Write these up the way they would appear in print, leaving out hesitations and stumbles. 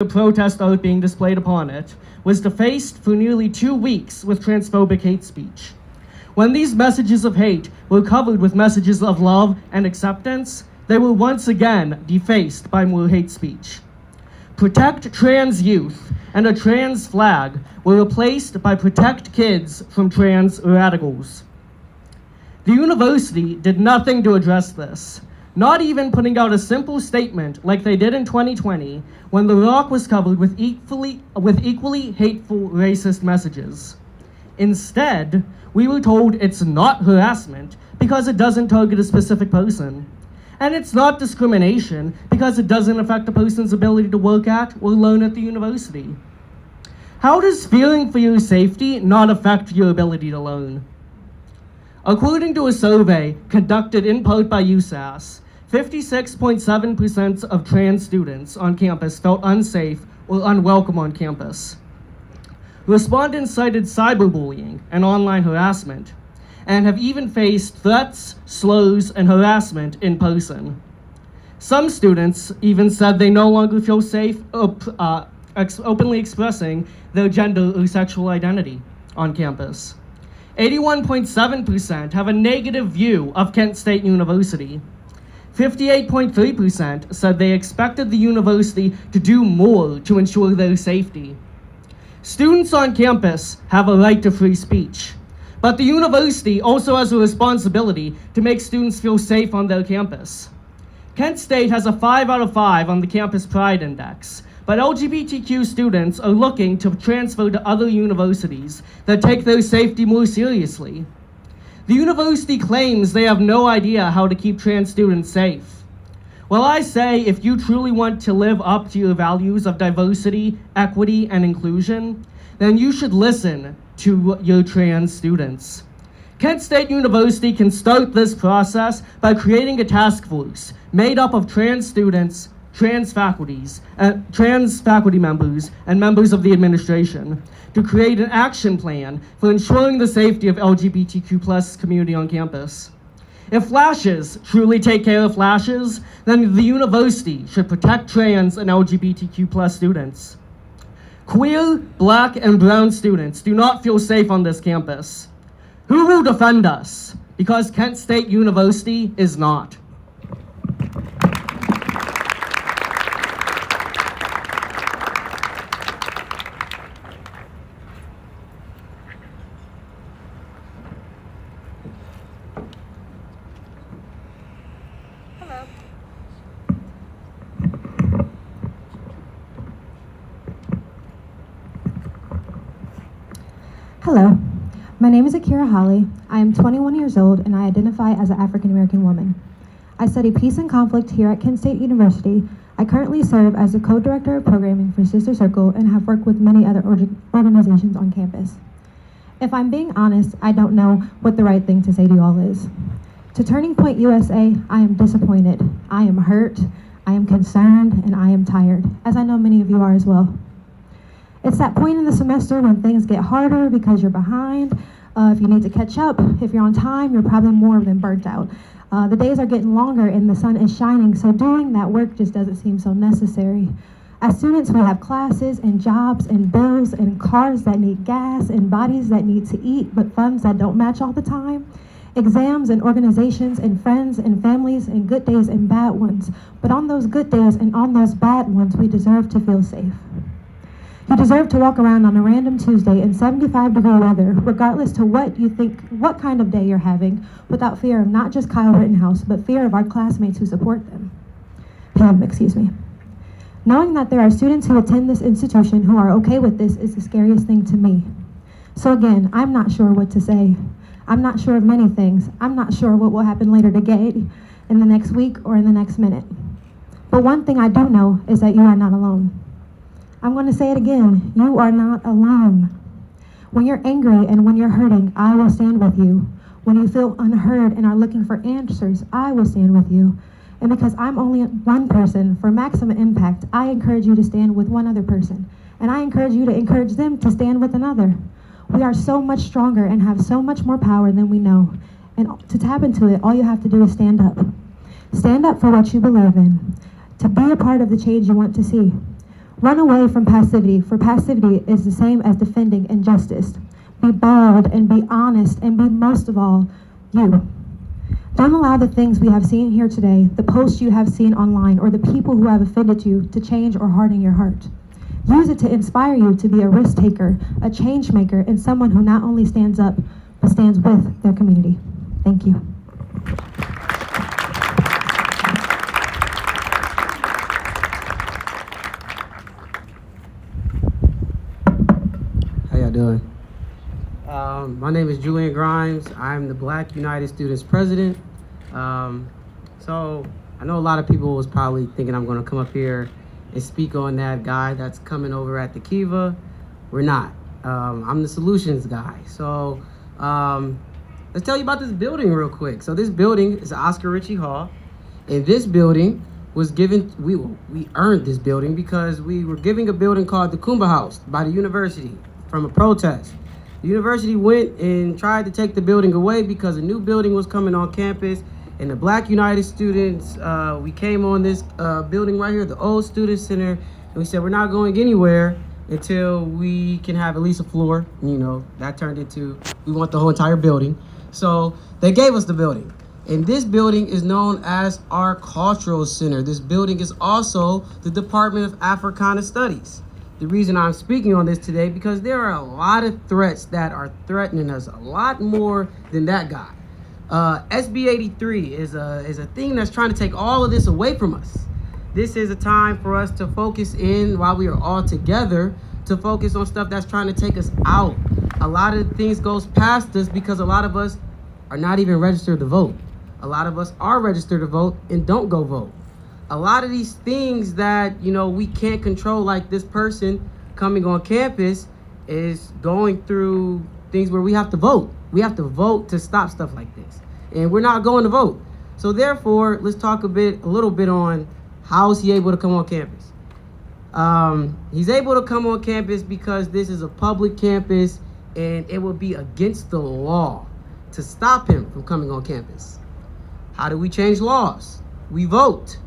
the protest oath being displayed upon it, was defaced for nearly 2 weeks with transphobic hate speech. When these messages of hate were covered with messages of love and acceptance, they were once again defaced by more hate speech. Protect Trans Youth and a trans flag were replaced by Protect Kids from Trans Radicals. The university did nothing to address this, not even putting out a simple statement like they did in 2020 when the rock was covered with equally hateful racist messages. Instead, we were told it's not harassment because it doesn't target a specific person. And it's not discrimination because it doesn't affect a person's ability to work at or learn at the university. How does fearing for your safety not affect your ability to learn? According to a survey conducted in part by USass, 56.7% of trans students on campus felt unsafe or unwelcome on campus. Respondents cited cyberbullying and online harassment, and have even faced threats, slurs, and harassment in person. Some students even said they no longer feel safe openly expressing their gender or sexual identity on campus. 81.7% have a negative view of Kent State University. 58.3% said they expected the university to do more to ensure their safety. Students on campus have a right to free speech, but the university also has a responsibility to make students feel safe on their campus. Kent State has a 5 out of 5 on the Campus Pride Index, but LGBTQ students are looking to transfer to other universities that take their safety more seriously. The university claims they have no idea how to keep trans students safe. Well, I say if you truly want to live up to your values of diversity, equity, and inclusion, then you should listen to your trans students. Kent State University can start this process by creating a task force made up of trans students, trans faculty members, and members of the administration to create an action plan for ensuring the safety of LGBTQ+ community on campus. If flashes truly take care of flashes, then the university should protect trans and LGBTQ+ students. Queer, Black, and brown students do not feel safe on this campus. Who will defend us? Because Kent State University is not. Hello, my name is Akira Holly. I am 21 years old and I identify as an African American woman. I study peace and conflict here at Kent State University. I currently serve as the co-director of programming for Sister Circle and have worked with many other organizations on campus. If I'm being honest, I don't know what the right thing to say to you all is. To Turning Point USA, I am disappointed. I am hurt, I am concerned, and I am tired, as I know many of you are as well. It's that point in the semester when things get harder because you're behind. If you need to catch up, if you're on time, you're probably more than burnt out. The days are getting longer and the sun is shining, so doing that work just doesn't seem so necessary. As students, we have classes and jobs and bills and cars that need gas and bodies that need to eat, but funds that don't match all the time. Exams and organizations and friends and families and good days and bad ones. But on those good days and on those bad ones, we deserve to feel safe. You deserve to walk around on a random Tuesday in 75-degree weather, regardless to what kind of day you're having, without fear of not just Kyle Rittenhouse, but fear of our classmates who support them. Excuse me. Knowing that there are students who attend this institution who are okay with this is the scariest thing to me. So again, I'm not sure what to say. I'm not sure of many things. I'm not sure what will happen later today, in the next week, or in the next minute. But one thing I do know is that you are not alone. I'm going to say it again, you are not alone. When you're angry and when you're hurting, I will stand with you. When you feel unheard and are looking for answers, I will stand with you. And because I'm only one person, for maximum impact, I encourage you to stand with one other person. And I encourage you to encourage them to stand with another. We are so much stronger and have so much more power than we know. And to tap into it, all you have to do is stand up. Stand up for what you believe in. To be a part of the change you want to see. Run away from passivity, for passivity is the same as defending injustice. Be bold and be honest and be, most of all, you. Don't allow the things we have seen here today, the posts you have seen online, or the people who have offended you to change or harden your heart. Use it to inspire you to be a risk taker, a change maker, and someone who not only stands up, but stands with their community. Thank you. How y'all doing? My name is Julian Grimes. I'm the Black United Students President. So I know a lot of people was probably thinking I'm going to come up here and speak on that guy that's coming over at the Kiva. We're not. I'm the solutions guy. So let's tell you about this building real quick. So this building is Oscar Ritchie Hall, and this building was given, we earned this building because we were giving a building called the Kumba House by the university from a protest. The university went and tried to take the building away because a new building was coming on campus, and the Black United Students, we came on this building right here, the old Student Center, and we said we're not going anywhere until we can have at least a floor. You know, that turned into, we want the whole entire building. So they gave us the building. And this building is known as our Cultural Center. This building is also the Department of Africana Studies. The reason I'm speaking on this today, because there are a lot of threats that are threatening us, a lot more than that guy. SB 83 is a thing that's trying to take all of this away from us. This is a time for us to focus in while we are all together, to focus on stuff that's trying to take us out. A lot of things goes past us because a lot of us are not even registered to vote. A lot of us are registered to vote and don't go vote. A lot of these things that, you know, we can't control, like this person coming on campus is going through things where we have to vote. We have to vote to stop stuff like this. And we're not going to vote. So therefore, let's talk a little bit on how is he able to come on campus. He's able to come on campus because this is a public campus and it will be against the law to stop him from coming on campus. How do we change laws? We vote.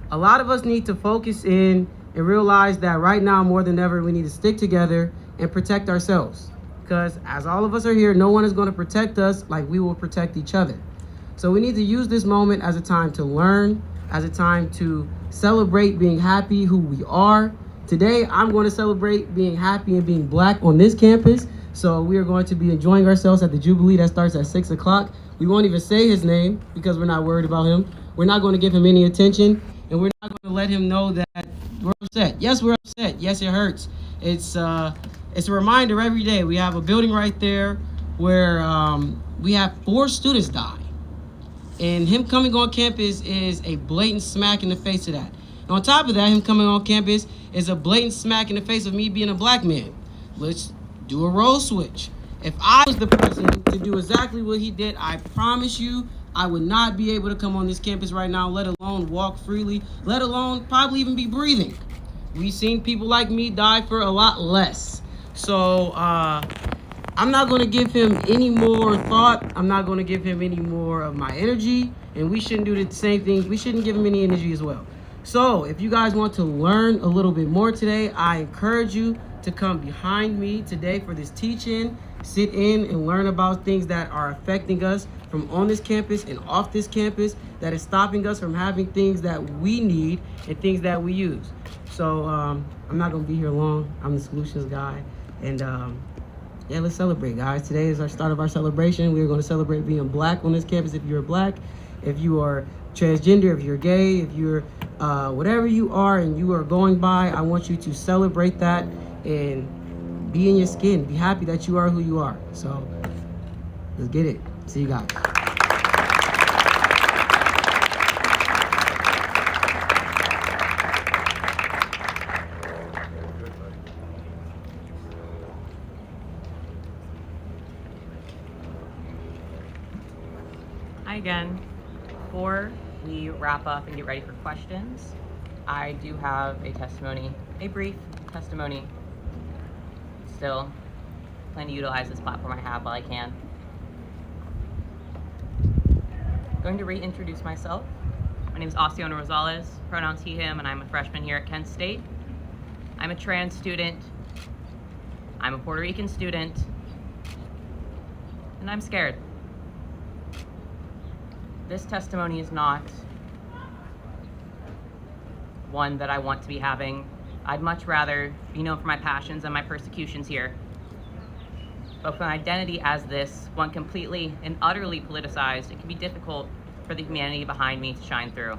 A lot of us need to focus in and realize that right now more than ever we need to stick together and protect ourselves, because as all of us are here, no one is going to protect us like we will protect each other. So we need to use this moment as a time to learn, as a time to celebrate being happy who we are. Today I'm going to celebrate being happy and being Black on this campus. So we are going to be enjoying ourselves at the Jubilee that starts at 6 o'clock. We won't even say his name because we're not worried about him. We're not going to give him any attention. And we're not going to let him know that we're upset. Yes, we're upset. Yes, it hurts. It's a reminder every day. We have a building right there where we have 4 students die. And him coming on campus is a blatant smack in the face of that. And on top of that, him coming on campus is a blatant smack in the face of me being a Black man. Let's do a role switch. If I was the person to do exactly what he did, I promise you, I would not be able to come on this campus right now, let alone walk freely, let alone probably even be breathing. We've seen people like me die for a lot less. So I'm not going to give him any more thought. I'm not going to give him any more of my energy. And we shouldn't do the same thing. We shouldn't give him any energy as well. So if you guys want to learn a little bit more today, I encourage you to come behind me today for this teach-in. Sit in and learn about things that are affecting us from on this campus and off this campus, that is stopping us from having things that we need and things that we use. So I'm not gonna be here long. I'm the solutions guy. And yeah, let's celebrate, guys. Today is our start of our celebration. We're gonna celebrate being Black on this campus. If you're Black, if you are transgender, if you're gay, if you're whatever you are and you are going by, I want you to celebrate that and be in your skin. Be happy that you are who you are. So let's get it. See you guys. Hi again. Before we wrap up and get ready for questions, I do have a testimony, a brief testimony. Still plan to utilize this platform I have while I can. Going to reintroduce myself. My name is Osceola Rosales, pronouns he, him, and I'm a freshman here at Kent State. I'm a trans student. I'm a Puerto Rican student. And I'm scared. This testimony is not one that I want to be having. I'd much rather be known for my passions and my persecutions here. But with an identity as this, one completely and utterly politicized, it can be difficult for the humanity behind me to shine through.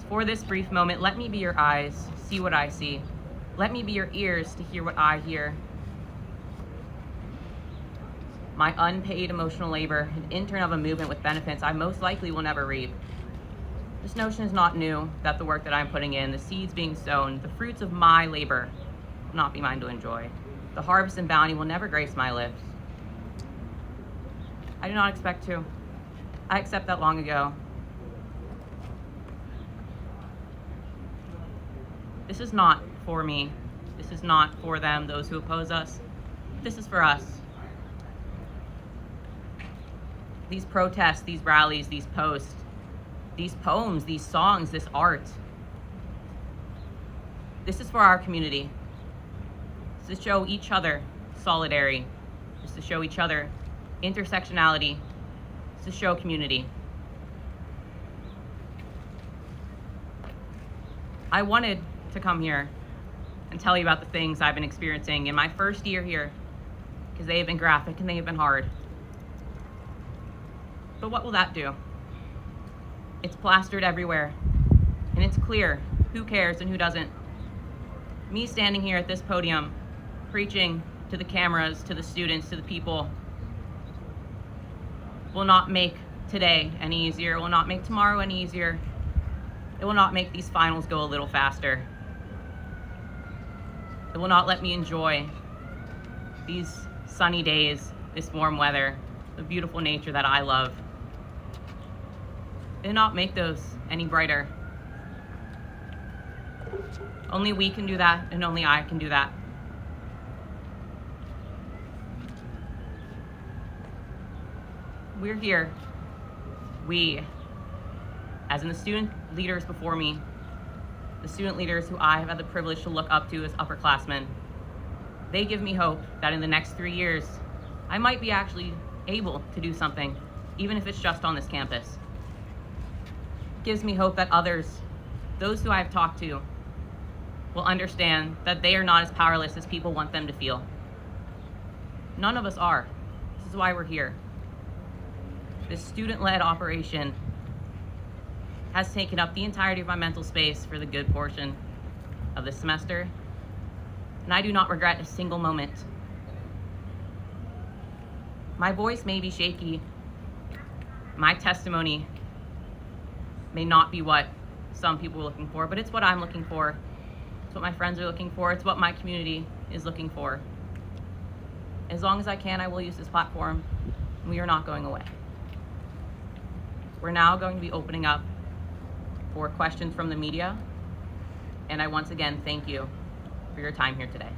For this brief moment, let me be your eyes, see what I see. Let me be your ears to hear what I hear. My unpaid emotional labor, an intern of a movement with benefits I most likely will never reap. This notion is not new, that the work that I'm putting in, the seeds being sown, the fruits of my labor will not be mine to enjoy. The harvest and bounty will never grace my lips. I do not expect to. I accept that long ago. This is not for me. This is not for them, those who oppose us. This is for us. These protests, these rallies, these posts, these poems, these songs, this art. This is for our community. It's to show each other solidarity. It's to show each other intersectionality. It's to show community. I wanted to come here and tell you about the things I've been experiencing in my first year here, because they have been graphic and they have been hard. But what will that do? It's plastered everywhere, and it's clear who cares and who doesn't. Me standing here at this podium, preaching to the cameras, to the students, to the people, will not make today any easier. It will not make tomorrow any easier. It will not make these finals go a little faster. It will not let me enjoy these sunny days, this warm weather, the beautiful nature that I love. It will not make those any brighter. Only we can do that, and only I can do that. We're here. We, as in the student leaders before me, the student leaders who I have had the privilege to look up to as upperclassmen, they give me hope that in the next 3 years, I might be actually able to do something, even if it's just on this campus. It gives me hope that others, those who I've talked to, will understand that they are not as powerless as people want them to feel. None of us are. This is why we're here. This student-led operation has taken up the entirety of my mental space for the good portion of this semester, and I do not regret a single moment. My voice may be shaky. My testimony may not be what some people are looking for, but it's what I'm looking for. It's what my friends are looking for. It's what my community is looking for. As long as I can, I will use this platform, and we are not going away. We're now going to be opening up for questions from the media, and I once again thank you for your time here today.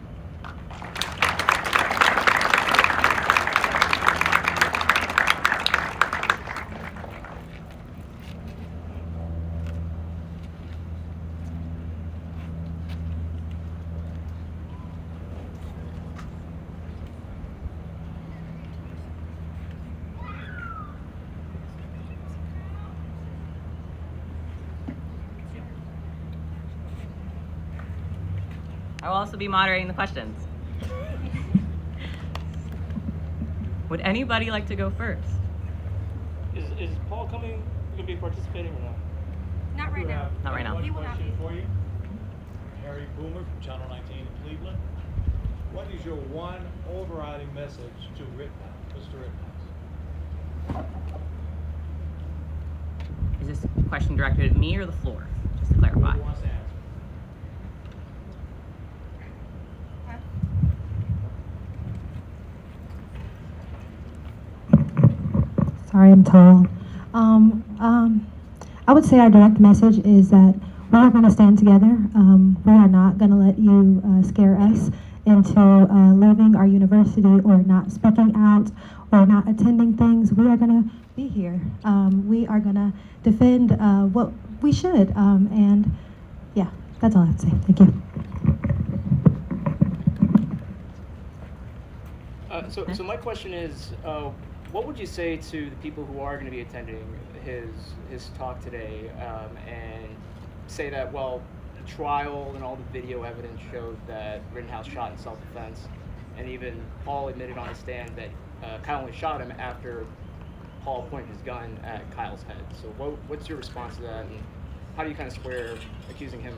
I will also be moderating the questions. Would anybody like to go first? Is Paul coming? Going to be participating or not? Not right now. Not right now. He will not be. For you, Harry Boomer from Channel 19 in Cleveland. What is your one overriding message to Rittenhouse, Mr. Rittenhouse? Is this question directed at me or the floor? Just to clarify. Who wants to answer? Sorry, I'm tall. I would say our direct message is that we are going to stand together. We are not going to let you scare us into leaving our university or not speaking out or not attending things. We are going to be here. We are going to defend what we should. And yeah, that's all I have to say. Thank you. So my question is, what would you say to the people who are going to be attending his talk today, and say that, well, the trial and all the video evidence showed that Rittenhouse shot in self-defense, and even Paul admitted on the stand that Kyle only shot him after Paul pointed his gun at Kyle's head. So what's your response to that, and how do you kind of square accusing him